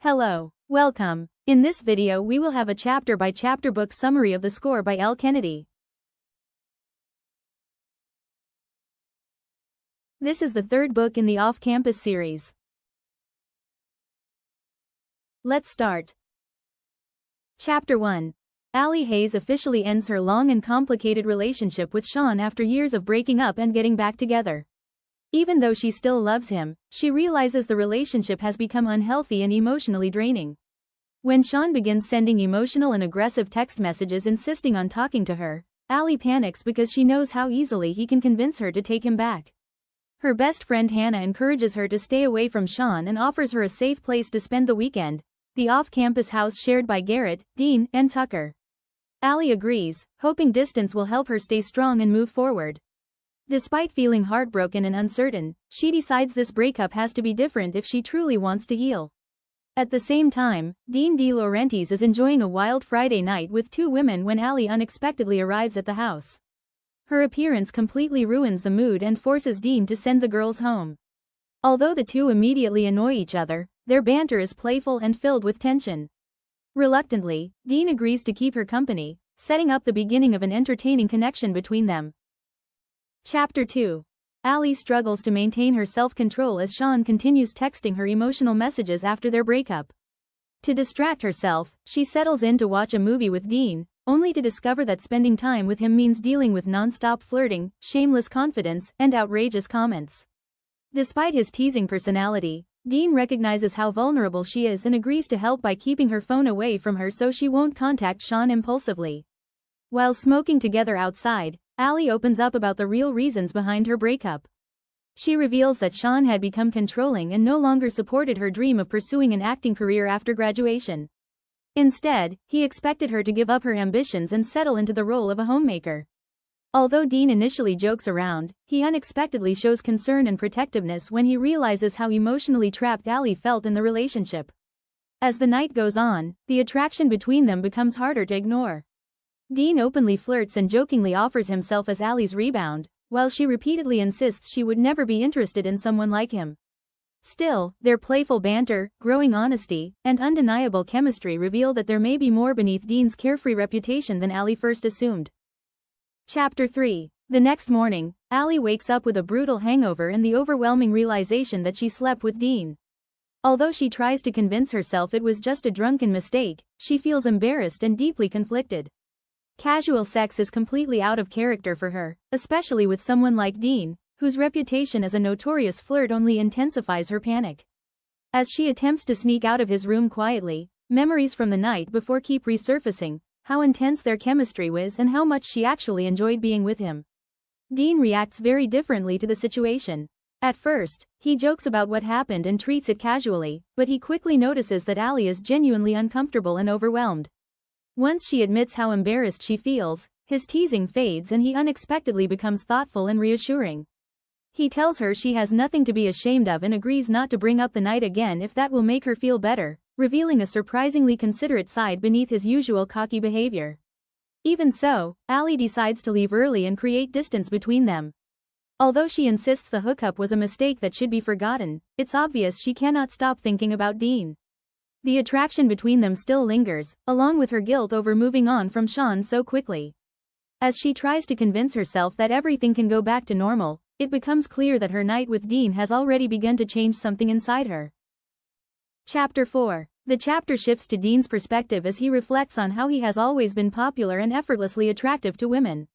Hello, welcome. In this video we will have a chapter-by-chapter book summary of The Score by Elle Kennedy. This is the third book in the Off-Campus series. Let's start. Chapter 1. Allie Hayes officially ends her long and complicated relationship with Sean after years of breaking up and getting back together. Even though she still loves him, she realizes the relationship has become unhealthy and emotionally draining. When Sean begins sending emotional and aggressive text messages insisting on talking to her, Allie panics because she knows how easily he can convince her to take him back. Her best friend Hannah encourages her to stay away from Sean and offers her a safe place to spend the weekend, the off-campus house shared by Garrett, Dean, and Tucker. Allie agrees, hoping distance will help her stay strong and move forward. Despite feeling heartbroken and uncertain, she decides this breakup has to be different if she truly wants to heal. At the same time, Dean De Laurentiis is enjoying a wild Friday night with two women when Allie unexpectedly arrives at the house. Her appearance completely ruins the mood and forces Dean to send the girls home. Although the two immediately annoy each other, their banter is playful and filled with tension. Reluctantly, Dean agrees to keep her company, setting up the beginning of an entertaining connection between them. Chapter 2. Allie struggles to maintain her self-control as Sean continues texting her emotional messages after their breakup. To distract herself, she settles in to watch a movie with Dean, only to discover that spending time with him means dealing with non-stop flirting, shameless confidence, and outrageous comments. Despite his teasing personality, Dean recognizes how vulnerable she is and agrees to help by keeping her phone away from her so she won't contact Sean impulsively. While smoking together outside, Allie opens up about the real reasons behind her breakup. She reveals that Sean had become controlling and no longer supported her dream of pursuing an acting career after graduation. Instead, he expected her to give up her ambitions and settle into the role of a homemaker. Although Dean initially jokes around, he unexpectedly shows concern and protectiveness when he realizes how emotionally trapped Allie felt in the relationship. As the night goes on, the attraction between them becomes harder to ignore. Dean openly flirts and jokingly offers himself as Allie's rebound, while she repeatedly insists she would never be interested in someone like him. Still, their playful banter, growing honesty, and undeniable chemistry reveal that there may be more beneath Dean's carefree reputation than Allie first assumed. Chapter 3. The next morning, Allie wakes up with a brutal hangover and the overwhelming realization that she slept with Dean. Although she tries to convince herself it was just a drunken mistake, she feels embarrassed and deeply conflicted. Casual sex is completely out of character for her, especially with someone like Dean, whose reputation as a notorious flirt only intensifies her panic. As she attempts to sneak out of his room quietly, memories from the night before keep resurfacing, how intense their chemistry was and how much she actually enjoyed being with him. Dean reacts very differently to the situation. At first, he jokes about what happened and treats it casually, but he quickly notices that Allie is genuinely uncomfortable and overwhelmed. Once she admits how embarrassed she feels, his teasing fades and he unexpectedly becomes thoughtful and reassuring. He tells her she has nothing to be ashamed of and agrees not to bring up the night again if that will make her feel better, revealing a surprisingly considerate side beneath his usual cocky behavior. Even so, Allie decides to leave early and create distance between them. Although she insists the hookup was a mistake that should be forgotten, it's obvious she cannot stop thinking about Dean. The attraction between them still lingers, along with her guilt over moving on from Sean so quickly. As she tries to convince herself that everything can go back to normal, it becomes clear that her night with Dean has already begun to change something inside her. Chapter 4. The chapter shifts to Dean's perspective as he reflects on how he has always been popular and effortlessly attractive to women.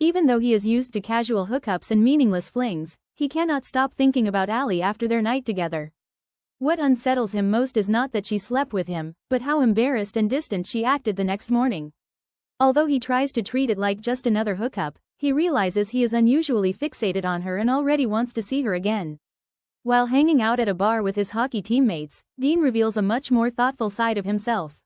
Even though he is used to casual hookups and meaningless flings, he cannot stop thinking about Allie after their night together. What unsettles him most is not that she slept with him, but how embarrassed and distant she acted the next morning. Although he tries to treat it like just another hookup, he realizes he is unusually fixated on her and already wants to see her again. While hanging out at a bar with his hockey teammates, Dean reveals a much more thoughtful side of himself.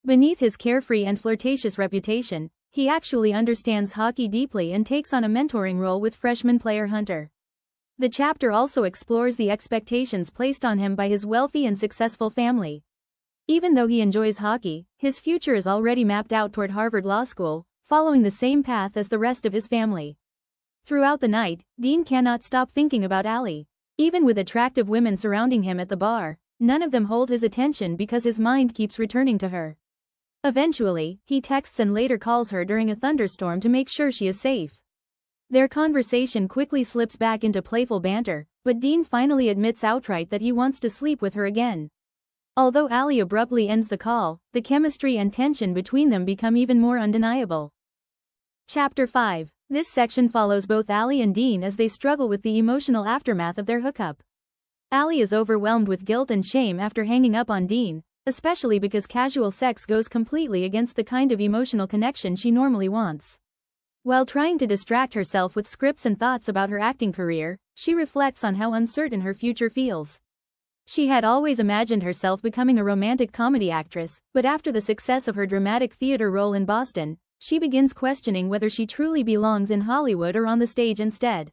Beneath his carefree and flirtatious reputation, he actually understands hockey deeply and takes on a mentoring role with freshman player Hunter. The chapter also explores the expectations placed on him by his wealthy and successful family. Even though he enjoys hockey, his future is already mapped out toward Harvard Law School, following the same path as the rest of his family. Throughout the night, Dean cannot stop thinking about Allie. Even with attractive women surrounding him at the bar, none of them hold his attention because his mind keeps returning to her. Eventually, he texts and later calls her during a thunderstorm to make sure she is safe. Their conversation quickly slips back into playful banter, but Dean finally admits outright that he wants to sleep with her again. Although Allie abruptly ends the call, the chemistry and tension between them become even more undeniable. Chapter 5. This section follows both Allie and Dean as they struggle with the emotional aftermath of their hookup. Allie is overwhelmed with guilt and shame after hanging up on Dean, especially because casual sex goes completely against the kind of emotional connection she normally wants. While trying to distract herself with scripts and thoughts about her acting career, she reflects on how uncertain her future feels. She had always imagined herself becoming a romantic comedy actress, but after the success of her dramatic theater role in Boston, she begins questioning whether she truly belongs in Hollywood or on the stage instead.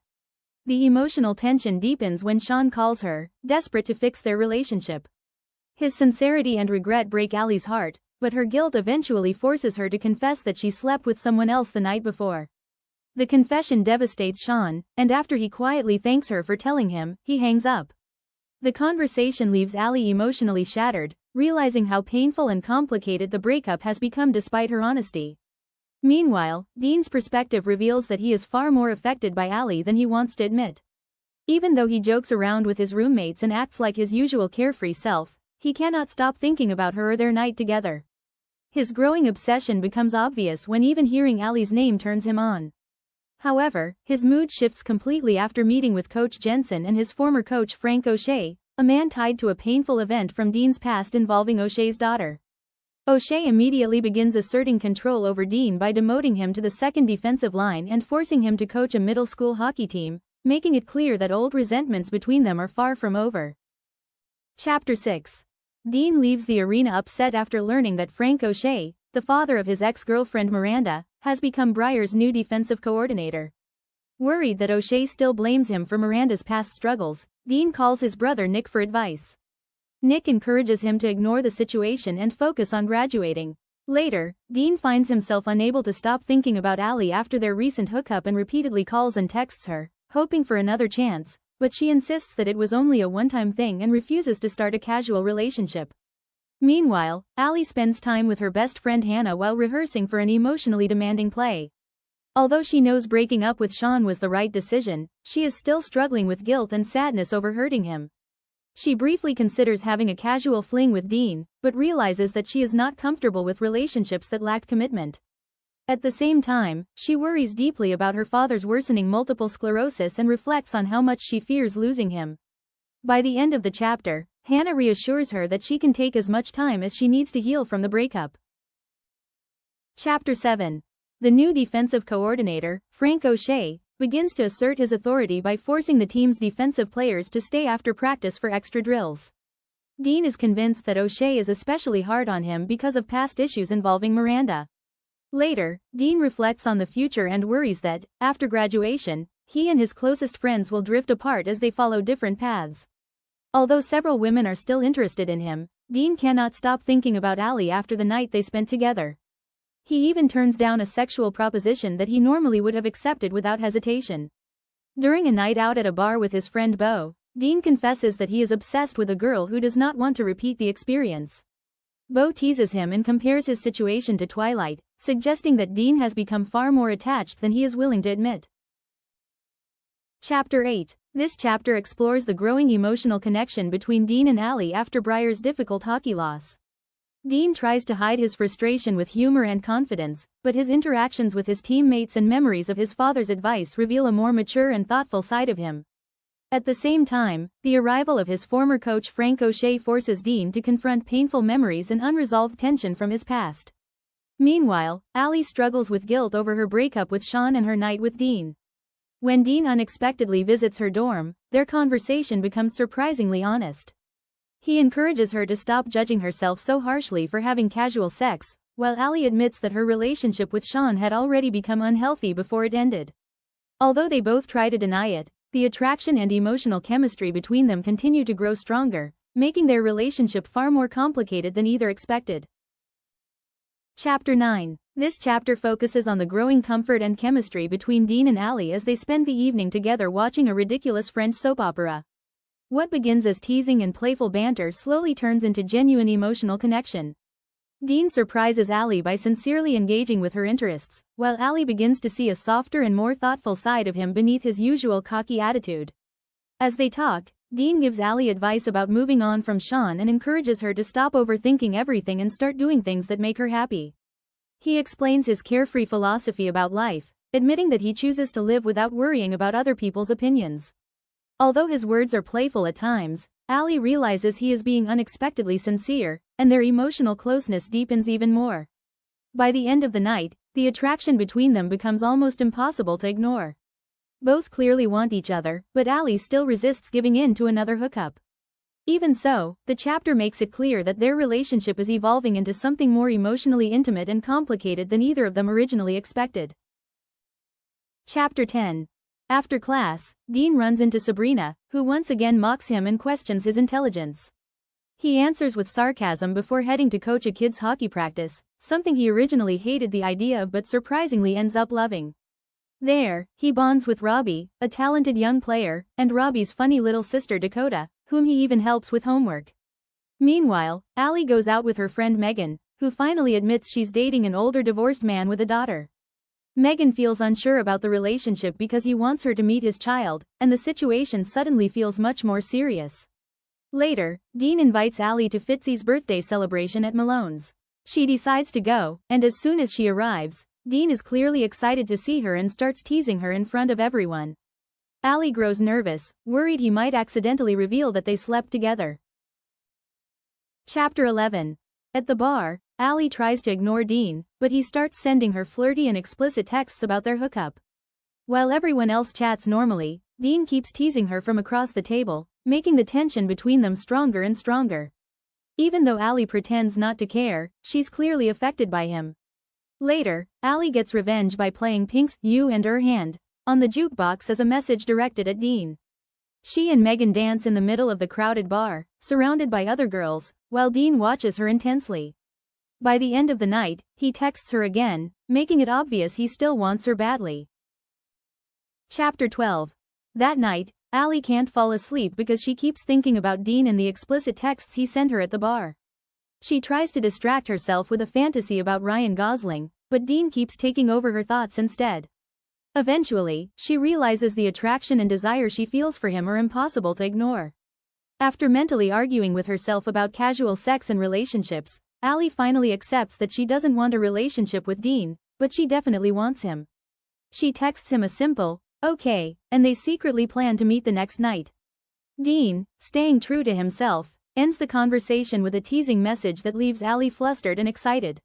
The emotional tension deepens when Sean calls her, desperate to fix their relationship. His sincerity and regret break Allie's heart, but her guilt eventually forces her to confess that she slept with someone else the night before. The confession devastates Sean, and after he quietly thanks her for telling him, he hangs up. The conversation leaves Allie emotionally shattered, realizing how painful and complicated the breakup has become despite her honesty. Meanwhile, Dean's perspective reveals that he is far more affected by Allie than he wants to admit. Even though he jokes around with his roommates and acts like his usual carefree self, he cannot stop thinking about her or their night together. His growing obsession becomes obvious when even hearing Allie's name turns him on. However, his mood shifts completely after meeting with Coach Jensen and his former coach Frank O'Shea, a man tied to a painful event from Dean's past involving O'Shea's daughter. O'Shea immediately begins asserting control over Dean by demoting him to the second defensive line and forcing him to coach a middle school hockey team, making it clear that old resentments between them are far from over. Chapter 6. Dean leaves the arena upset after learning that Frank O'Shea, the father of his ex-girlfriend Miranda, has become Briar's new defensive coordinator. Worried that O'Shea still blames him for Miranda's past struggles, Dean calls his brother Nick for advice. Nick encourages him to ignore the situation and focus on graduating. Later, Dean finds himself unable to stop thinking about Allie after their recent hookup and repeatedly calls and texts her, hoping for another chance, but she insists that it was only a one-time thing and refuses to start a casual relationship. Meanwhile, Allie spends time with her best friend Hannah while rehearsing for an emotionally demanding play. Although she knows breaking up with Sean was the right decision, she is still struggling with guilt and sadness over hurting him. She briefly considers having a casual fling with Dean, but realizes that she is not comfortable with relationships that lack commitment. At the same time, she worries deeply about her father's worsening multiple sclerosis and reflects on how much she fears losing him. By the end of the chapter, Hannah reassures her that she can take as much time as she needs to heal from the breakup. Chapter 7. The new defensive coordinator, Frank O'Shea, begins to assert his authority by forcing the team's defensive players to stay after practice for extra drills. Dean is convinced that O'Shea is especially hard on him because of past issues involving Miranda. Later, Dean reflects on the future and worries that, after graduation, he and his closest friends will drift apart as they follow different paths. Although several women are still interested in him, Dean cannot stop thinking about Allie after the night they spent together. He even turns down a sexual proposition that he normally would have accepted without hesitation. During a night out at a bar with his friend Beau, Dean confesses that he is obsessed with a girl who does not want to repeat the experience. Beau teases him and compares his situation to Twilight, suggesting that Dean has become far more attached than he is willing to admit. Chapter 8. This chapter explores the growing emotional connection between Dean and Allie after Briar's difficult hockey loss. Dean tries to hide his frustration with humor and confidence, but his interactions with his teammates and memories of his father's advice reveal a more mature and thoughtful side of him. At the same time, the arrival of his former coach Frank O'Shea forces Dean to confront painful memories and unresolved tension from his past. Meanwhile, Allie struggles with guilt over her breakup with Sean and her night with Dean. When Dean unexpectedly visits her dorm, their conversation becomes surprisingly honest. He encourages her to stop judging herself so harshly for having casual sex, while Allie admits that her relationship with Sean had already become unhealthy before it ended. Although they both try to deny it, the attraction and emotional chemistry between them continue to grow stronger, making their relationship far more complicated than either expected. Chapter 9. This chapter focuses on the growing comfort and chemistry between Dean and Allie as they spend the evening together watching a ridiculous French soap opera. What begins as teasing and playful banter slowly turns into genuine emotional connection. Dean surprises Allie by sincerely engaging with her interests, while Allie begins to see a softer and more thoughtful side of him beneath his usual cocky attitude. As they talk, Dean gives Allie advice about moving on from Sean and encourages her to stop overthinking everything and start doing things that make her happy. He explains his carefree philosophy about life, admitting that he chooses to live without worrying about other people's opinions. Although his words are playful at times, Allie realizes he is being unexpectedly sincere, and their emotional closeness deepens even more. By the end of the night, the attraction between them becomes almost impossible to ignore. Both clearly want each other, but Allie still resists giving in to another hookup. Even so, the chapter makes it clear that their relationship is evolving into something more emotionally intimate and complicated than either of them originally expected. Chapter 10. After class, Dean runs into Sabrina, who once again mocks him and questions his intelligence. He answers with sarcasm before heading to coach a kid's hockey practice, something he originally hated the idea of but surprisingly ends up loving. There, he bonds with Robbie, a talented young player, and Robbie's funny little sister Dakota, whom he even helps with homework. Meanwhile, Allie goes out with her friend Megan, who finally admits she's dating an older divorced man with a daughter. Megan feels unsure about the relationship because he wants her to meet his child, and the situation suddenly feels much more serious. Later, Dean invites Allie to Fitzy's birthday celebration at Malone's. She decides to go, and as soon as she arrives, Dean is clearly excited to see her and starts teasing her in front of everyone. Allie grows nervous, worried he might accidentally reveal that they slept together. Chapter 11. At the bar, Allie tries to ignore Dean, but he starts sending her flirty and explicit texts about their hookup. While everyone else chats normally, Dean keeps teasing her from across the table, making the tension between them stronger and stronger. Even though Allie pretends not to care, she's clearly affected by him. Later, Allie gets revenge by playing Pink's You and Her Hand on the jukebox as a message directed at Dean. She and Megan dance in the middle of the crowded bar, surrounded by other girls, while Dean watches her intensely. By the end of the night, he texts her again, making it obvious he still wants her badly. Chapter 12. That night, Allie can't fall asleep because she keeps thinking about Dean and the explicit texts he sent her at the bar. She tries to distract herself with a fantasy about Ryan Gosling, but Dean keeps taking over her thoughts instead. Eventually, she realizes the attraction and desire she feels for him are impossible to ignore. After mentally arguing with herself about casual sex and relationships, Allie finally accepts that she doesn't want a relationship with Dean, but she definitely wants him. She texts him a simple, "Okay," and they secretly plan to meet the next night. Dean, staying true to himself, ends the conversation with a teasing message that leaves Allie flustered and excited.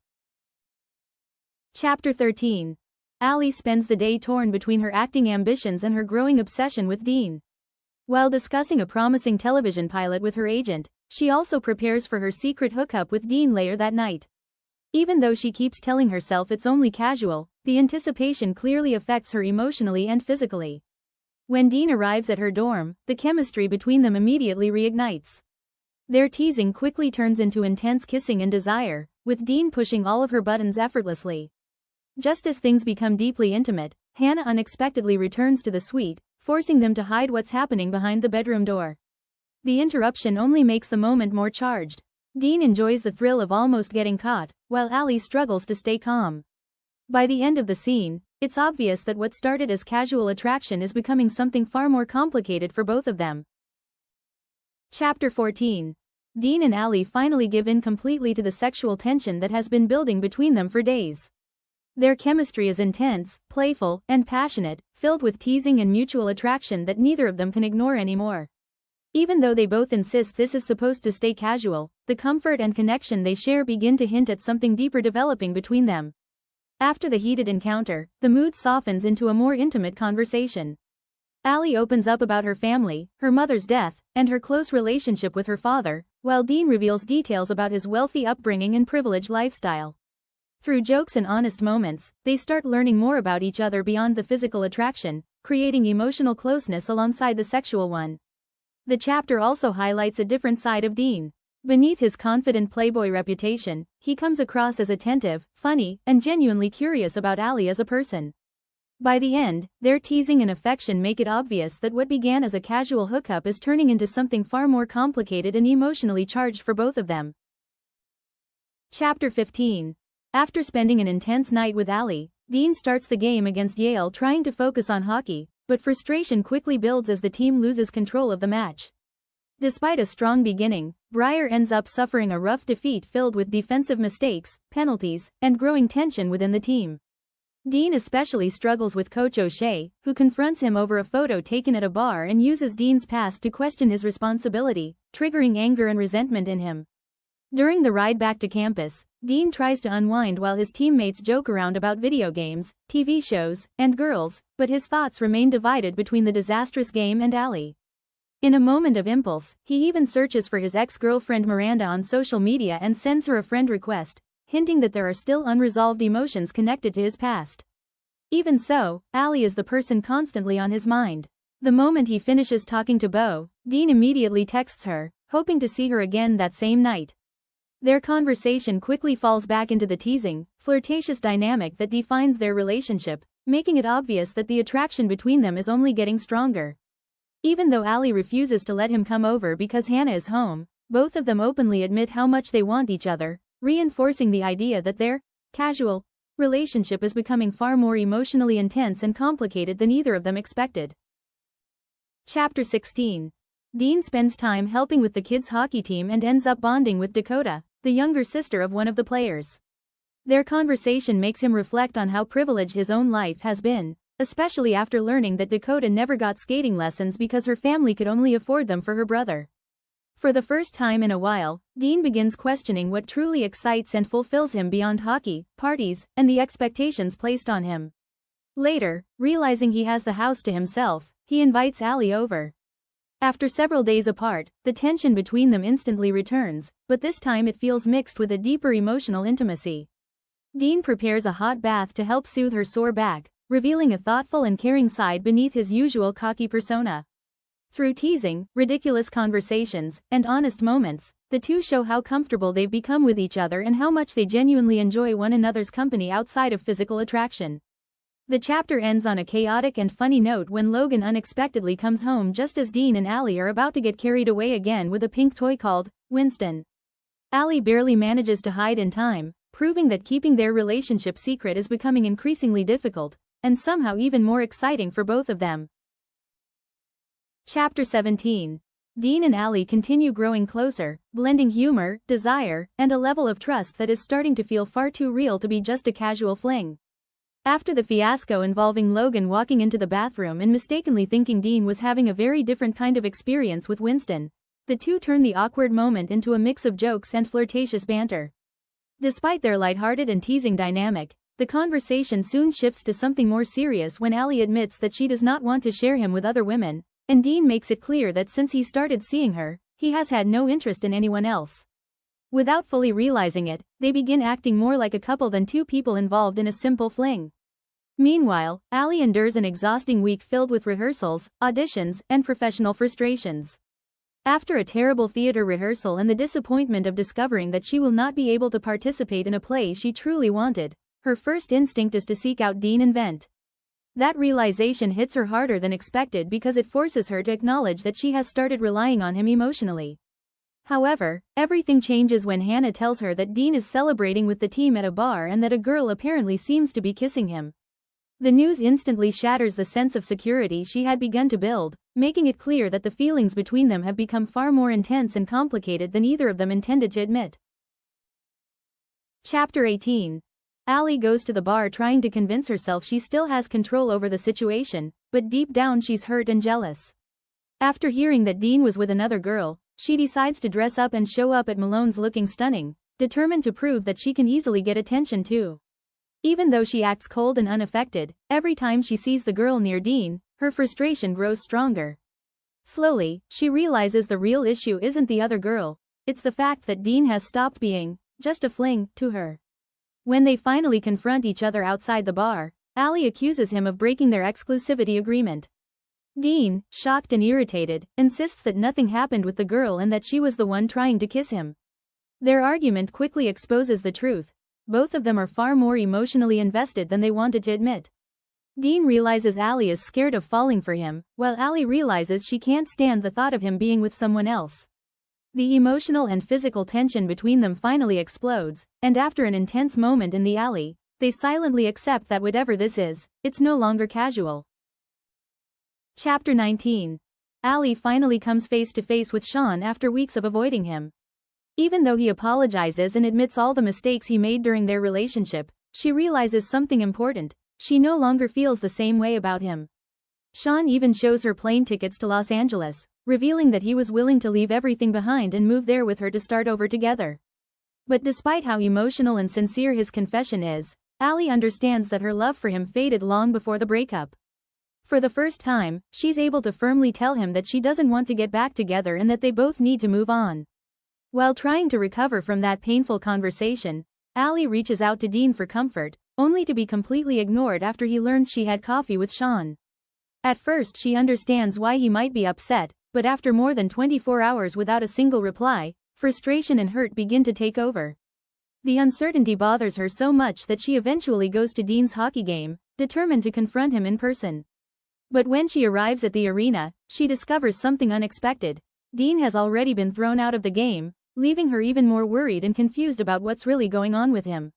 Chapter 13. Allie spends the day torn between her acting ambitions and her growing obsession with Dean. While discussing a promising television pilot with her agent, she also prepares for her secret hookup with Dean later that night. Even though she keeps telling herself it's only casual, the anticipation clearly affects her emotionally and physically. When Dean arrives at her dorm, the chemistry between them immediately reignites. Their teasing quickly turns into intense kissing and desire, with Dean pushing all of her buttons effortlessly. Just as things become deeply intimate, Hannah unexpectedly returns to the suite, forcing them to hide what's happening behind the bedroom door. The interruption only makes the moment more charged. Dean enjoys the thrill of almost getting caught, while Allie struggles to stay calm. By the end of the scene, it's obvious that what started as casual attraction is becoming something far more complicated for both of them. Chapter 14. Dean and Allie finally give in completely to the sexual tension that has been building between them for days. Their chemistry is intense, playful, and passionate, filled with teasing and mutual attraction that neither of them can ignore anymore. Even though they both insist this is supposed to stay casual, the comfort and connection they share begin to hint at something deeper developing between them. After the heated encounter, the mood softens into a more intimate conversation. Allie opens up about her family, her mother's death, and her close relationship with her father, while Dean reveals details about his wealthy upbringing and privileged lifestyle. Through jokes and honest moments, they start learning more about each other beyond the physical attraction, creating emotional closeness alongside the sexual one. The chapter also highlights a different side of Dean. Beneath his confident playboy reputation, he comes across as attentive, funny, and genuinely curious about Allie as a person. By the end, their teasing and affection make it obvious that what began as a casual hookup is turning into something far more complicated and emotionally charged for both of them. Chapter 15. After spending an intense night with Allie, Dean starts the game against Yale trying to focus on hockey, but frustration quickly builds as the team loses control of the match. Despite a strong beginning, Briar ends up suffering a rough defeat filled with defensive mistakes, penalties, and growing tension within the team. Dean especially struggles with Coach O'Shea, who confronts him over a photo taken at a bar and uses Dean's past to question his responsibility, triggering anger and resentment in him. During the ride back to campus, Dean tries to unwind while his teammates joke around about video games, TV shows, and girls, but his thoughts remain divided between the disastrous game and Allie. In a moment of impulse, he even searches for his ex-girlfriend Miranda on social media and sends her a friend request, hinting that there are still unresolved emotions connected to his past. Even so, Allie is the person constantly on his mind. The moment he finishes talking to Beau, Dean immediately texts her, hoping to see her again that same night. Their conversation quickly falls back into the teasing, flirtatious dynamic that defines their relationship, making it obvious that the attraction between them is only getting stronger. Even though Allie refuses to let him come over because Hannah is home, both of them openly admit how much they want each other, reinforcing the idea that their casual relationship is becoming far more emotionally intense and complicated than either of them expected. Chapter 16. Dean spends time helping with the kids' hockey team and ends up bonding with Dakota, the younger sister of one of the players. Their conversation makes him reflect on how privileged his own life has been, especially after learning that Dakota never got skating lessons because her family could only afford them for her brother. For the first time in a while, Dean begins questioning what truly excites and fulfills him beyond hockey, parties, and the expectations placed on him. Later, realizing he has the house to himself, he invites Allie over. After several days apart, the tension between them instantly returns, but this time it feels mixed with a deeper emotional intimacy. Dean prepares a hot bath to help soothe her sore back, revealing a thoughtful and caring side beneath his usual cocky persona. Through teasing, ridiculous conversations, and honest moments, the two show how comfortable they've become with each other and how much they genuinely enjoy one another's company outside of physical attraction. The chapter ends on a chaotic and funny note when Logan unexpectedly comes home just as Dean and Allie are about to get carried away again with a pink toy called Winston. Allie barely manages to hide in time, proving that keeping their relationship secret is becoming increasingly difficult, and somehow even more exciting for both of them. Chapter 17. Dean and Allie continue growing closer, blending humor, desire, and a level of trust that is starting to feel far too real to be just a casual fling. After the fiasco involving Logan walking into the bathroom and mistakenly thinking Dean was having a very different kind of experience with Winston, the two turn the awkward moment into a mix of jokes and flirtatious banter. Despite their lighthearted and teasing dynamic, the conversation soon shifts to something more serious when Allie admits that she does not want to share him with other women, and Dean makes it clear that since he started seeing her, he has had no interest in anyone else. Without fully realizing it, they begin acting more like a couple than two people involved in a simple fling. Meanwhile, Allie endures an exhausting week filled with rehearsals, auditions, and professional frustrations. After a terrible theater rehearsal and the disappointment of discovering that she will not be able to participate in a play she truly wanted, her first instinct is to seek out Dean and vent. That realization hits her harder than expected because it forces her to acknowledge that she has started relying on him emotionally. However, everything changes when Hannah tells her that Dean is celebrating with the team at a bar and that a girl apparently seems to be kissing him. The news instantly shatters the sense of security she had begun to build, making it clear that the feelings between them have become far more intense and complicated than either of them intended to admit. Chapter 18. Allie goes to the bar trying to convince herself she still has control over the situation, but deep down she's hurt and jealous. After hearing that Dean was with another girl, she decides to dress up and show up at Malone's looking stunning, determined to prove that she can easily get attention too. Even though she acts cold and unaffected, every time she sees the girl near Dean, her frustration grows stronger. Slowly, she realizes the real issue isn't the other girl, it's the fact that Dean has stopped being just a fling to her. When they finally confront each other outside the bar, Allie accuses him of breaking their exclusivity agreement. Dean, shocked and irritated, insists that nothing happened with the girl and that she was the one trying to kiss him. Their argument quickly exposes the truth. Both of them are far more emotionally invested than they wanted to admit. Dean realizes Allie is scared of falling for him, while Allie realizes she can't stand the thought of him being with someone else. The emotional and physical tension between them finally explodes, and after an intense moment in the alley, they silently accept that whatever this is, it's no longer casual. Chapter 19. Allie finally comes face to face with Sean after weeks of avoiding him. Even though he apologizes and admits all the mistakes he made during their relationship, she realizes something important: she no longer feels the same way about him. Sean even shows her plane tickets to Los Angeles, revealing that he was willing to leave everything behind and move there with her to start over together. But despite how emotional and sincere his confession is, Allie understands that her love for him faded long before the breakup. For the first time, she's able to firmly tell him that she doesn't want to get back together and that they both need to move on. While trying to recover from that painful conversation, Allie reaches out to Dean for comfort, only to be completely ignored after he learns she had coffee with Sean. At first she understands why he might be upset, but after more than 24 hours without a single reply, frustration and hurt begin to take over. The uncertainty bothers her so much that she eventually goes to Dean's hockey game, determined to confront him in person. But when she arrives at the arena, she discovers something unexpected. Dean has already been thrown out of the game, leaving her even more worried and confused about what's really going on with him.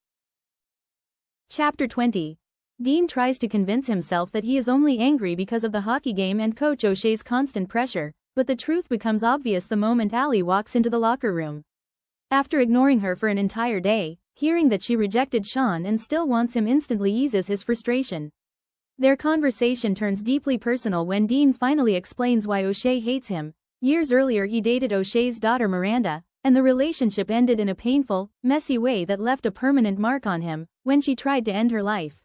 Chapter 20. Dean tries to convince himself that he is only angry because of the hockey game and Coach O'Shea's constant pressure, but the truth becomes obvious the moment Allie walks into the locker room. After ignoring her for an entire day, hearing that she rejected Sean and still wants him instantly eases his frustration. Their conversation turns deeply personal when Dean finally explains why O'Shea hates him. Years earlier he dated O'Shea's daughter Miranda, and the relationship ended in a painful, messy way that left a permanent mark on him when she tried to end her life.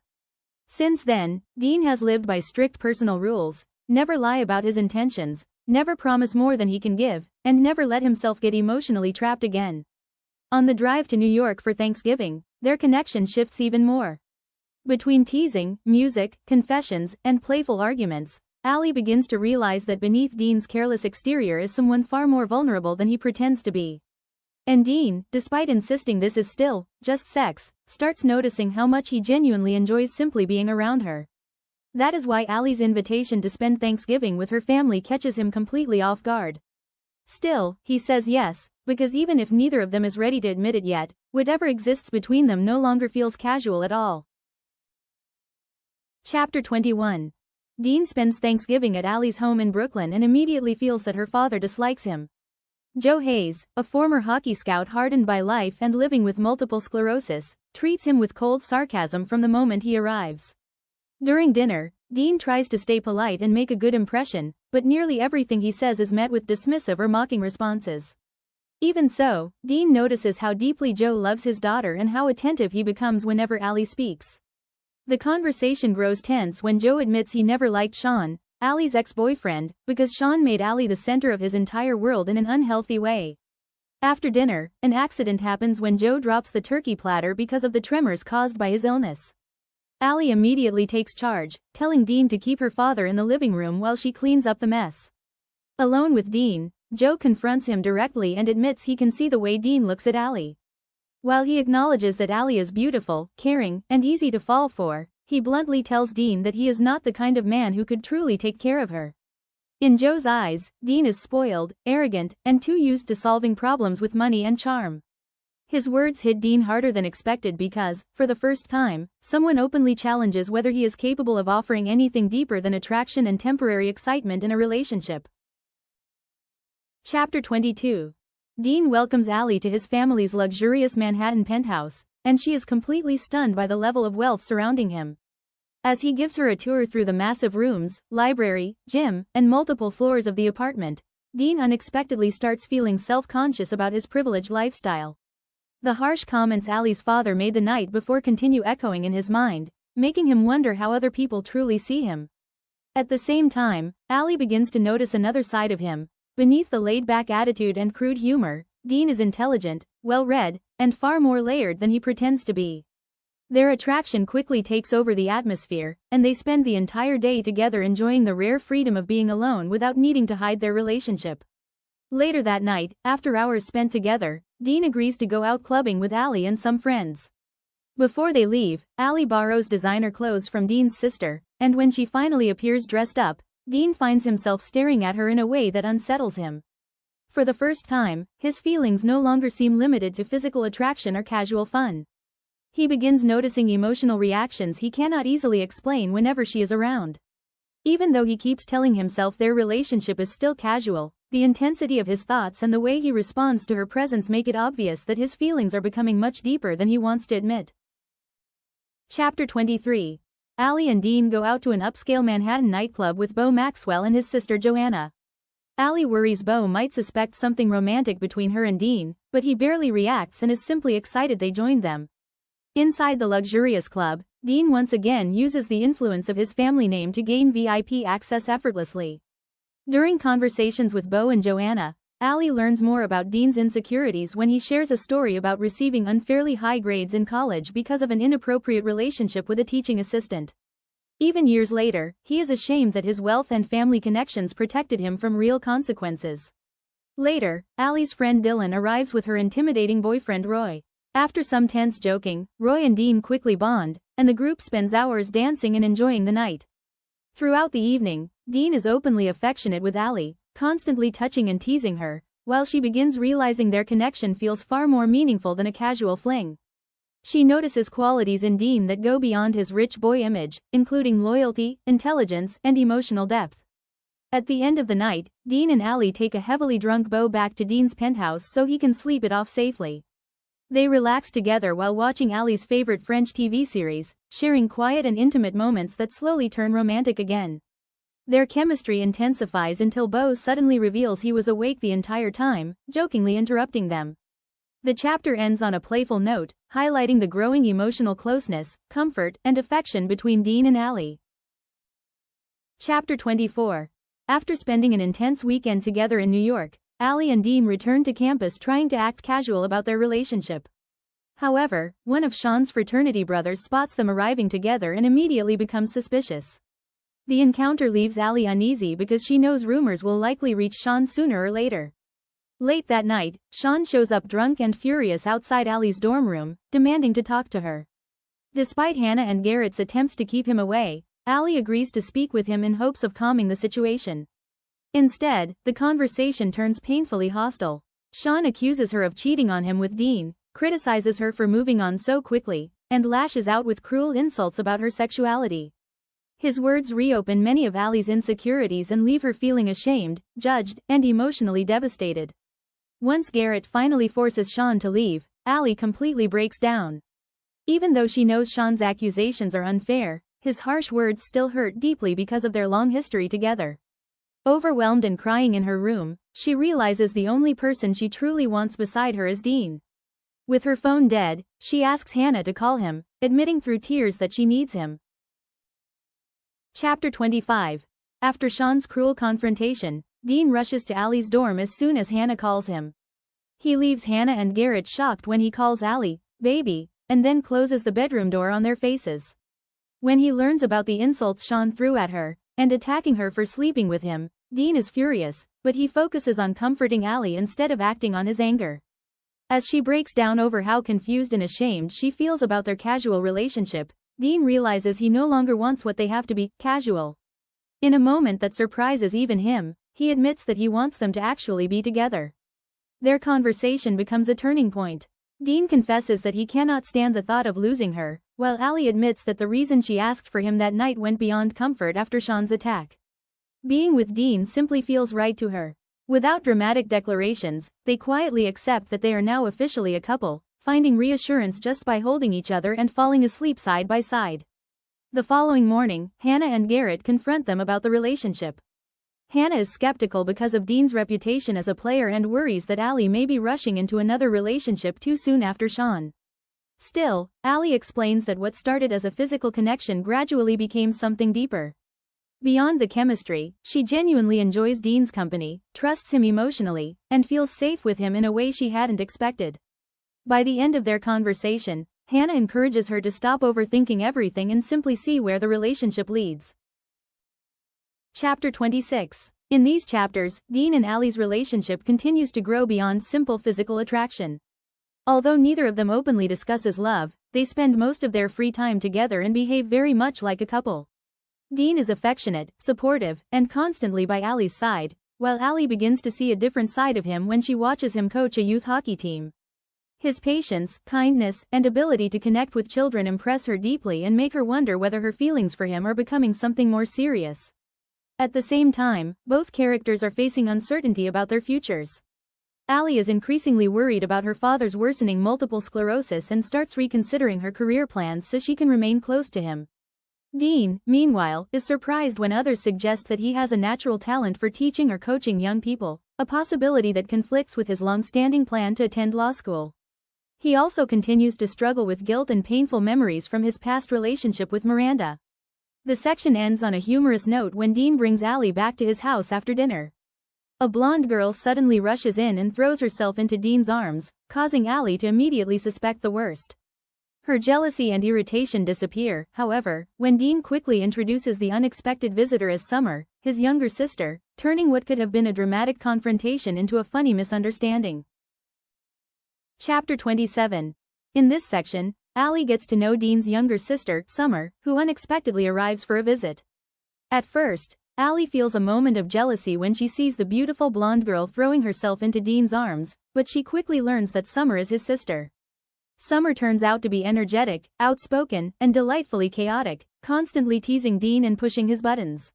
Since then, Dean has lived by strict personal rules: never lie about his intentions, never promise more than he can give, and never let himself get emotionally trapped again. On the drive to New York for Thanksgiving, their connection shifts even more. Between teasing, music, confessions, and playful arguments, Allie begins to realize that beneath Dean's careless exterior is someone far more vulnerable than he pretends to be. And Dean, despite insisting this is still just sex, starts noticing how much he genuinely enjoys simply being around her. That is why Allie's invitation to spend Thanksgiving with her family catches him completely off guard. Still, he says yes, because even if neither of them is ready to admit it yet, whatever exists between them no longer feels casual at all. Chapter 21. Dean spends Thanksgiving at Allie's home in Brooklyn and immediately feels that her father dislikes him. Joe Hayes, a former hockey scout hardened by life and living with multiple sclerosis, treats him with cold sarcasm from the moment he arrives. During dinner, Dean tries to stay polite and make a good impression, but nearly everything he says is met with dismissive or mocking responses. Even so, Dean notices how deeply Joe loves his daughter and how attentive he becomes whenever Allie speaks. The conversation grows tense when Joe admits he never liked Sean, Allie's ex-boyfriend, because Sean made Allie the center of his entire world in an unhealthy way. After dinner, an accident happens when Joe drops the turkey platter because of the tremors caused by his illness. Allie immediately takes charge, telling Dean to keep her father in the living room while she cleans up the mess. Alone with Dean, Joe confronts him directly and admits he can see the way Dean looks at Allie. While he acknowledges that Allie is beautiful, caring, and easy to fall for, he bluntly tells Dean that he is not the kind of man who could truly take care of her. In Joe's eyes, Dean is spoiled, arrogant, and too used to solving problems with money and charm. His words hit Dean harder than expected because, for the first time, someone openly challenges whether he is capable of offering anything deeper than attraction and temporary excitement in a relationship. Chapter 22. Dean welcomes Allie to his family's luxurious Manhattan penthouse, and she is completely stunned by the level of wealth surrounding him. As he gives her a tour through the massive rooms, library, gym, and multiple floors of the apartment, Dean unexpectedly starts feeling self-conscious about his privileged lifestyle. The harsh comments Allie's father made the night before continue echoing in his mind, making him wonder how other people truly see him. At the same time, Allie begins to notice another side of him. Beneath the laid-back attitude and crude humor, Dean is intelligent, well-read, and far more layered than he pretends to be. Their attraction quickly takes over the atmosphere, and they spend the entire day together enjoying the rare freedom of being alone without needing to hide their relationship. Later that night, after hours spent together, Dean agrees to go out clubbing with Allie and some friends. Before they leave, Allie borrows designer clothes from Dean's sister, and when she finally appears dressed up, Dean finds himself staring at her in a way that unsettles him. For the first time, his feelings no longer seem limited to physical attraction or casual fun. He begins noticing emotional reactions he cannot easily explain whenever she is around. Even though he keeps telling himself their relationship is still casual, the intensity of his thoughts and the way he responds to her presence make it obvious that his feelings are becoming much deeper than he wants to admit. Chapter 23. Allie and Dean go out to an upscale Manhattan nightclub with Beau Maxwell and his sister Joanna. Allie worries Beau might suspect something romantic between her and Dean, but he barely reacts and is simply excited they joined them. Inside the luxurious club, Dean once again uses the influence of his family name to gain VIP access effortlessly. During conversations with Beau and Joanna, Allie learns more about Dean's insecurities when he shares a story about receiving unfairly high grades in college because of an inappropriate relationship with a teaching assistant. Even years later, he is ashamed that his wealth and family connections protected him from real consequences. Later, Allie's friend Dylan arrives with her intimidating boyfriend Roy. After some tense joking, Roy and Dean quickly bond, and the group spends hours dancing and enjoying the night. Throughout the evening, Dean is openly affectionate with Allie, constantly touching and teasing her, while she begins realizing their connection feels far more meaningful than a casual fling. She notices qualities in Dean that go beyond his rich boy image, including loyalty, intelligence, and emotional depth. At the end of the night, Dean and Allie take a heavily drunk Beau back to Dean's penthouse so he can sleep it off safely. They relax together while watching Allie's favorite French TV series, sharing quiet and intimate moments that slowly turn romantic again. Their chemistry intensifies until Beau suddenly reveals he was awake the entire time, jokingly interrupting them. The chapter ends on a playful note, highlighting the growing emotional closeness, comfort, and affection between Dean and Allie. Chapter 24. After spending an intense weekend together in New York, Allie and Dean return to campus trying to act casual about their relationship. However, one of Sean's fraternity brothers spots them arriving together and immediately becomes suspicious. The encounter leaves Allie uneasy because she knows rumors will likely reach Sean sooner or later. Late that night, Sean shows up drunk and furious outside Allie's dorm room, demanding to talk to her. Despite Hannah and Garrett's attempts to keep him away, Allie agrees to speak with him in hopes of calming the situation. Instead, the conversation turns painfully hostile. Sean accuses her of cheating on him with Dean, criticizes her for moving on so quickly, and lashes out with cruel insults about her sexuality. His words reopen many of Allie's insecurities and leave her feeling ashamed, judged, and emotionally devastated. Once Garrett finally forces Sean to leave, Allie completely breaks down. Even though she knows Sean's accusations are unfair, his harsh words still hurt deeply because of their long history together. Overwhelmed and crying in her room, she realizes the only person she truly wants beside her is Dean. With her phone dead, she asks Hannah to call him, admitting through tears that she needs him. Chapter 25. After Sean's cruel confrontation, Dean rushes to Allie's dorm as soon as Hannah calls him. He leaves Hannah and Garrett shocked when he calls Allie, "baby," and then closes the bedroom door on their faces. When he learns about the insults Sean threw at her, and attacking her for sleeping with him, Dean is furious, but he focuses on comforting Allie instead of acting on his anger. As she breaks down over how confused and ashamed she feels about their casual relationship, Dean realizes he no longer wants what they have to be, casual. In a moment that surprises even him, he admits that he wants them to actually be together. Their conversation becomes a turning point. Dean confesses that he cannot stand the thought of losing her, while Allie admits that the reason she asked for him that night went beyond comfort after Sean's attack. Being with Dean simply feels right to her. Without dramatic declarations, they quietly accept that they are now officially a couple, finding reassurance just by holding each other and falling asleep side by side. The following morning, Hannah and Garrett confront them about the relationship. Hannah is skeptical because of Dean's reputation as a player and worries that Allie may be rushing into another relationship too soon after Sean. Still, Allie explains that what started as a physical connection gradually became something deeper. Beyond the chemistry, she genuinely enjoys Dean's company, trusts him emotionally, and feels safe with him in a way she hadn't expected. By the end of their conversation, Hannah encourages her to stop overthinking everything and simply see where the relationship leads. Chapter 26. In these chapters, Dean and Allie's relationship continues to grow beyond simple physical attraction. Although neither of them openly discusses love, they spend most of their free time together and behave very much like a couple. Dean is affectionate, supportive, and constantly by Allie's side, while Allie begins to see a different side of him when she watches him coach a youth hockey team. His patience, kindness, and ability to connect with children impress her deeply and make her wonder whether her feelings for him are becoming something more serious. At the same time, both characters are facing uncertainty about their futures. Allie is increasingly worried about her father's worsening multiple sclerosis and starts reconsidering her career plans so she can remain close to him. Dean, meanwhile, is surprised when others suggest that he has a natural talent for teaching or coaching young people, a possibility that conflicts with his long-standing plan to attend law school. He also continues to struggle with guilt and painful memories from his past relationship with Miranda. The section ends on a humorous note when Dean brings Allie back to his house after dinner. A blonde girl suddenly rushes in and throws herself into Dean's arms, causing Allie to immediately suspect the worst. Her jealousy and irritation disappear, however, when Dean quickly introduces the unexpected visitor as Summer, his younger sister, turning what could have been a dramatic confrontation into a funny misunderstanding. Chapter 27. In this section, Allie gets to know Dean's younger sister, Summer, who unexpectedly arrives for a visit. At first, Allie feels a moment of jealousy when she sees the beautiful blonde girl throwing herself into Dean's arms, but she quickly learns that Summer is his sister. Summer turns out to be energetic, outspoken, and delightfully chaotic, constantly teasing Dean and pushing his buttons.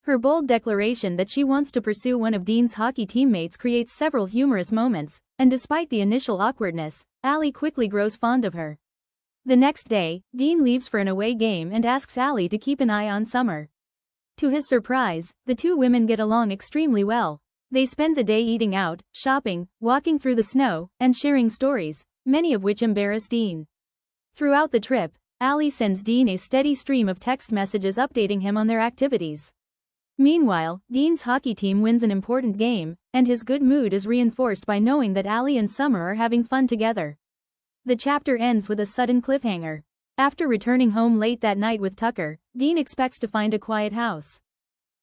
Her bold declaration that she wants to pursue one of Dean's hockey teammates creates several humorous moments, and despite the initial awkwardness, Allie quickly grows fond of her. The next day, Dean leaves for an away game and asks Allie to keep an eye on Summer. To his surprise, the two women get along extremely well. They spend the day eating out, shopping, walking through the snow, and sharing stories, many of which embarrass Dean. Throughout the trip, Allie sends Dean a steady stream of text messages updating him on their activities. Meanwhile, Dean's hockey team wins an important game, and his good mood is reinforced by knowing that Allie and Summer are having fun together. The chapter ends with a sudden cliffhanger. After returning home late that night with Tucker, Dean expects to find a quiet house.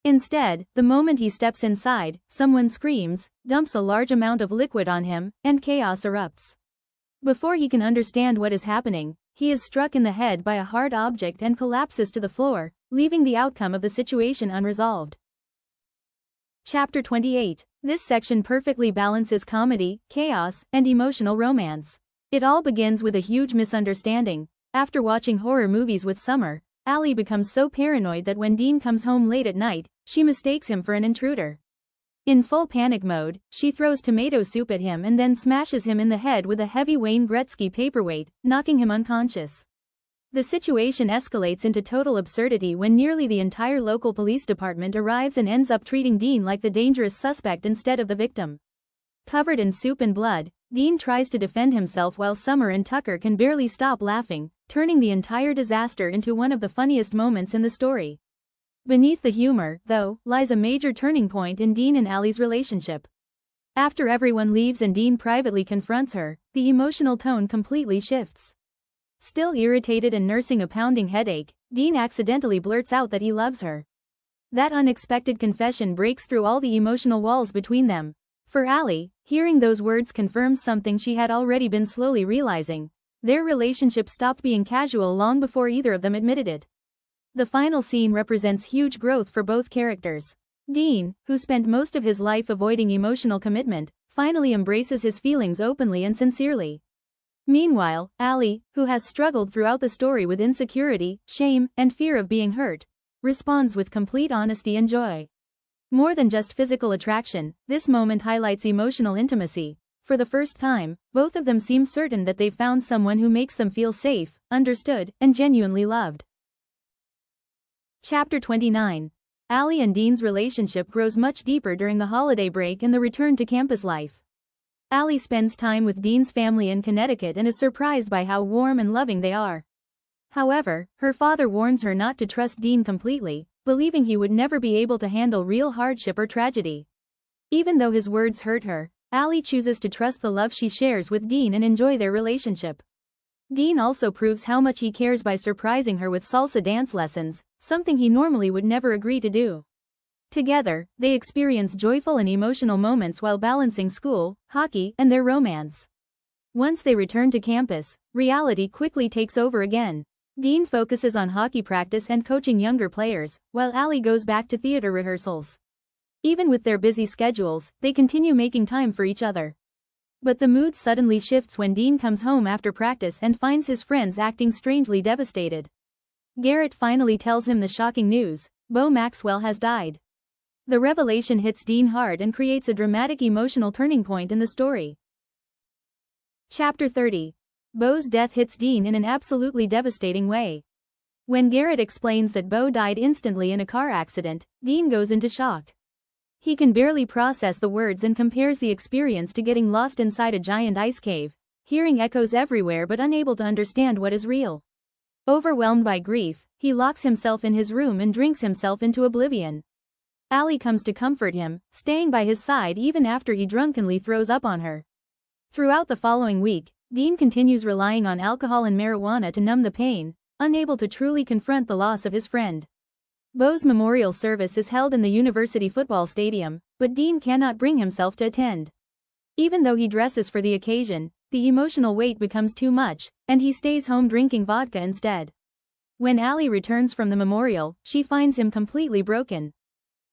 Instead, the moment he steps inside, someone screams, dumps a large amount of liquid on him, and chaos erupts. Before he can understand what is happening, he is struck in the head by a hard object and collapses to the floor, leaving the outcome of the situation unresolved. Chapter 28. This section perfectly balances comedy, chaos, and emotional romance. It all begins with a huge misunderstanding. After watching horror movies with Summer, Allie becomes so paranoid that when Dean comes home late at night, she mistakes him for an intruder. In full panic mode, she throws tomato soup at him and then smashes him in the head with a heavy Wayne Gretzky paperweight, knocking him unconscious. The situation escalates into total absurdity when nearly the entire local police department arrives and ends up treating Dean like the dangerous suspect instead of the victim. Covered in soup and blood, Dean tries to defend himself while Summer and Tucker can barely stop laughing, turning the entire disaster into one of the funniest moments in the story. Beneath the humor, though, lies a major turning point in Dean and Allie's relationship. After everyone leaves and Dean privately confronts her, the emotional tone completely shifts. Still irritated and nursing a pounding headache, Dean accidentally blurts out that he loves her. That unexpected confession breaks through all the emotional walls between them. For Allie, hearing those words confirms something she had already been slowly realizing. Their relationship stopped being casual long before either of them admitted it. The final scene represents huge growth for both characters. Dean, who spent most of his life avoiding emotional commitment, finally embraces his feelings openly and sincerely. Meanwhile, Allie, who has struggled throughout the story with insecurity, shame, and fear of being hurt, responds with complete honesty and joy. More than just physical attraction, this moment highlights emotional intimacy. For the first time, both of them seem certain that they've found someone who makes them feel safe, understood, and genuinely loved. Chapter 29. Allie and Dean's relationship grows much deeper during the holiday break and the return to campus life. Allie spends time with Dean's family in Connecticut and is surprised by how warm and loving they are. However, her father warns her not to trust Dean completely, believing he would never be able to handle real hardship or tragedy. Even though his words hurt her, Allie chooses to trust the love she shares with Dean and enjoy their relationship. Dean also proves how much he cares by surprising her with salsa dance lessons, something he normally would never agree to do. Together, they experience joyful and emotional moments while balancing school, hockey, and their romance. Once they return to campus, reality quickly takes over again. Dean focuses on hockey practice and coaching younger players, while Allie goes back to theater rehearsals. Even with their busy schedules, they continue making time for each other. But the mood suddenly shifts when Dean comes home after practice and finds his friends acting strangely devastated. Garrett finally tells him the shocking news: Bo Maxwell has died. The revelation hits Dean hard and creates a dramatic emotional turning point in the story. Chapter 30. Bo's death hits Dean in an absolutely devastating way. When Garrett explains that Bo died instantly in a car accident, Dean goes into shock. He can barely process the words and compares the experience to getting lost inside a giant ice cave, hearing echoes everywhere but unable to understand what is real. Overwhelmed by grief, he locks himself in his room and drinks himself into oblivion. Allie comes to comfort him, staying by his side even after he drunkenly throws up on her. Throughout the following week, Dean continues relying on alcohol and marijuana to numb the pain, unable to truly confront the loss of his friend. Bo's memorial service is held in the university football stadium, but Dean cannot bring himself to attend. Even though he dresses for the occasion, the emotional weight becomes too much, and he stays home drinking vodka instead. When Allie returns from the memorial, she finds him completely broken.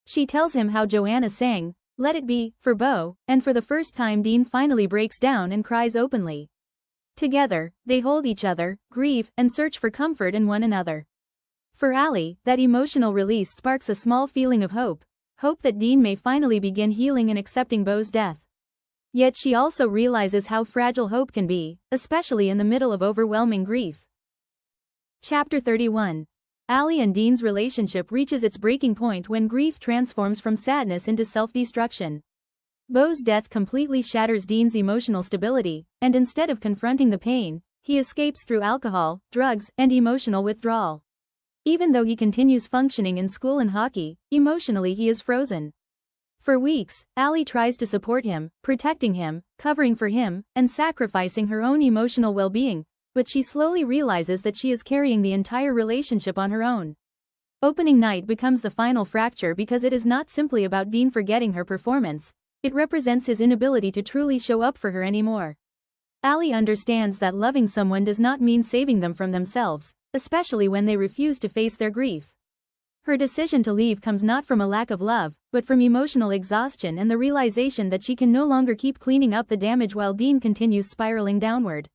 She tells him how Joanna sang "Let It Be" for Bo, and for the first time Dean finally breaks down and cries openly. Together, they hold each other, grieve, and search for comfort in one another. For Allie, that emotional release sparks a small feeling of hope that Dean may finally begin healing and accepting Bo's death. Yet she also realizes how fragile hope can be, especially in the middle of overwhelming grief. Chapter 31. Allie and Dean's relationship reaches its breaking point when grief transforms from sadness into self-destruction. Bo's death completely shatters Dean's emotional stability, and instead of confronting the pain, he escapes through alcohol, drugs, and emotional withdrawal. Even though he continues functioning in school and hockey, emotionally he is frozen. For weeks, Allie tries to support him, protecting him, covering for him, and sacrificing her own emotional well-being, but she slowly realizes that she is carrying the entire relationship on her own. Opening night becomes the final fracture because it is not simply about Dean forgetting her performance. It represents his inability to truly show up for her anymore. Allie understands that loving someone does not mean saving them from themselves, especially when they refuse to face their grief. Her decision to leave comes not from a lack of love, but from emotional exhaustion and the realization that she can no longer keep cleaning up the damage while Dean continues spiraling downward.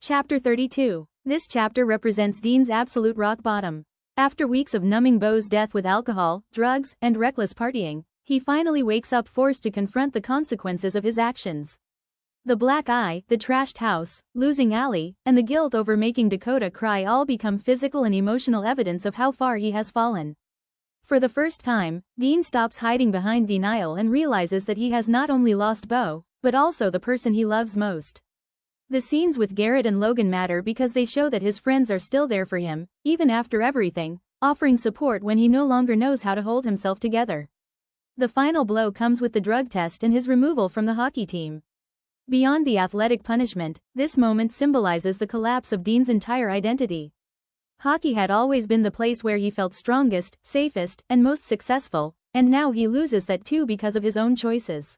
Chapter 32. This chapter represents Dean's absolute rock bottom. After weeks of numbing Bo's death with alcohol, drugs, and reckless partying, he finally wakes up forced to confront the consequences of his actions. The black eye, the trashed house, losing Allie, and the guilt over making Dakota cry all become physical and emotional evidence of how far he has fallen. For the first time, Dean stops hiding behind denial and realizes that he has not only lost Bo, but also the person he loves most. The scenes with Garrett and Logan matter because they show that his friends are still there for him, even after everything, offering support when he no longer knows how to hold himself together. The final blow comes with the drug test and his removal from the hockey team. Beyond the athletic punishment, this moment symbolizes the collapse of Dean's entire identity. Hockey had always been the place where he felt strongest, safest, and most successful, and now he loses that too because of his own choices.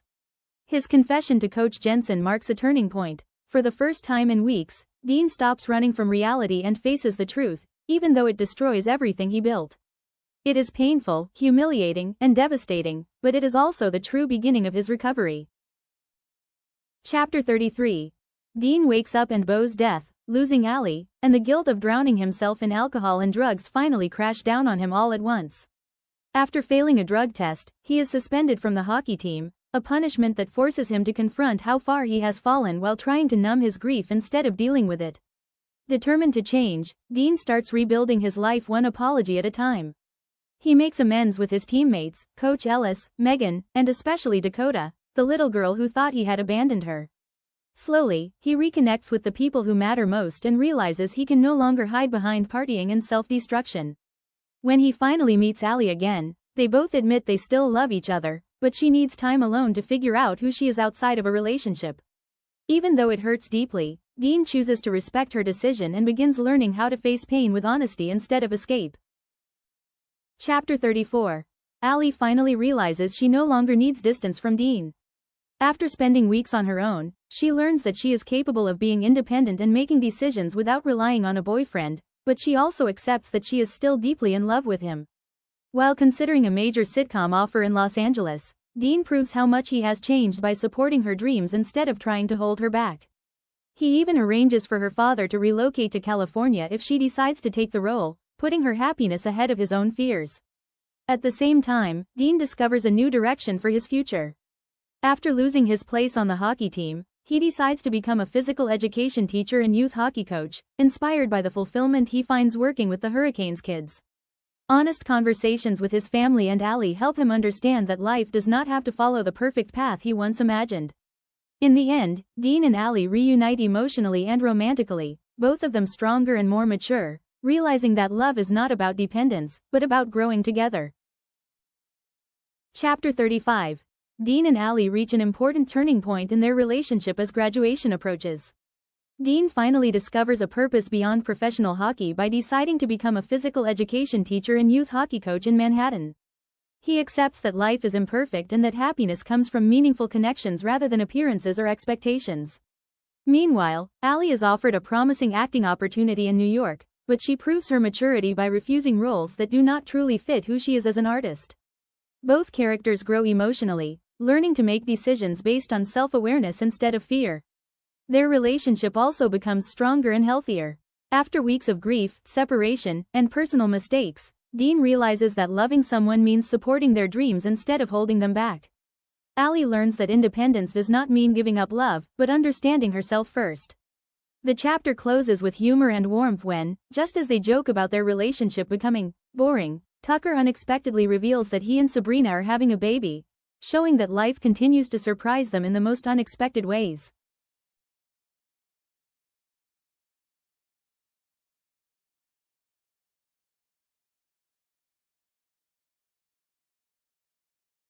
His confession to Coach Jensen marks a turning point. For the first time in weeks, Dean stops running from reality and faces the truth, even though it destroys everything he built. It is painful, humiliating, and devastating, but it is also the true beginning of his recovery. Chapter 33. Dean wakes up and Bo's death, losing Allie, and the guilt of drowning himself in alcohol and drugs finally crash down on him all at once. After failing a drug test, he is suspended from the hockey team, a punishment that forces him to confront how far he has fallen while trying to numb his grief instead of dealing with it. Determined to change, Dean starts rebuilding his life one apology at a time. He makes amends with his teammates, Coach Ellis, Megan, and especially Dakota, the little girl who thought he had abandoned her. Slowly, he reconnects with the people who matter most and realizes he can no longer hide behind partying and self-destruction. When he finally meets Allie again, they both admit they still love each other, but she needs time alone to figure out who she is outside of a relationship. Even though it hurts deeply, Dean chooses to respect her decision and begins learning how to face pain with honesty instead of escape. Chapter 34. Allie finally realizes she no longer needs distance from Dean. After spending weeks on her own, She learns that she is capable of being independent and making decisions without relying on a boyfriend, but she also accepts that she is still deeply in love with him. While considering a major sitcom offer in Los Angeles, Dean proves how much he has changed by supporting her dreams instead of trying to hold her back. He even arranges for her father to relocate to California if she decides to take the role, putting her happiness ahead of his own fears. At the same time, Dean discovers a new direction for his future. After losing his place on the hockey team, he decides to become a physical education teacher and youth hockey coach, inspired by the fulfillment he finds working with the Hurricanes kids. Honest conversations with his family and Allie help him understand that life does not have to follow the perfect path he once imagined. In the end, Dean and Allie reunite emotionally and romantically, both of them stronger and more mature, realizing that love is not about dependence, but about growing together. Chapter 35. Dean and Allie reach an important turning point in their relationship as graduation approaches. Dean finally discovers a purpose beyond professional hockey by deciding to become a physical education teacher and youth hockey coach in Manhattan. He accepts that life is imperfect and that happiness comes from meaningful connections rather than appearances or expectations. Meanwhile, Allie is offered a promising acting opportunity in New York, but she proves her maturity by refusing roles that do not truly fit who she is as an artist. Both characters grow emotionally, learning to make decisions based on self-awareness instead of fear. Their relationship also becomes stronger and healthier. After weeks of grief, separation, and personal mistakes, Dean realizes that loving someone means supporting their dreams instead of holding them back. Allie learns that independence does not mean giving up love, but understanding herself first. The chapter closes with humor and warmth when, just as they joke about their relationship becoming boring, Tucker unexpectedly reveals that he and Sabrina are having a baby, showing that life continues to surprise them in the most unexpected ways.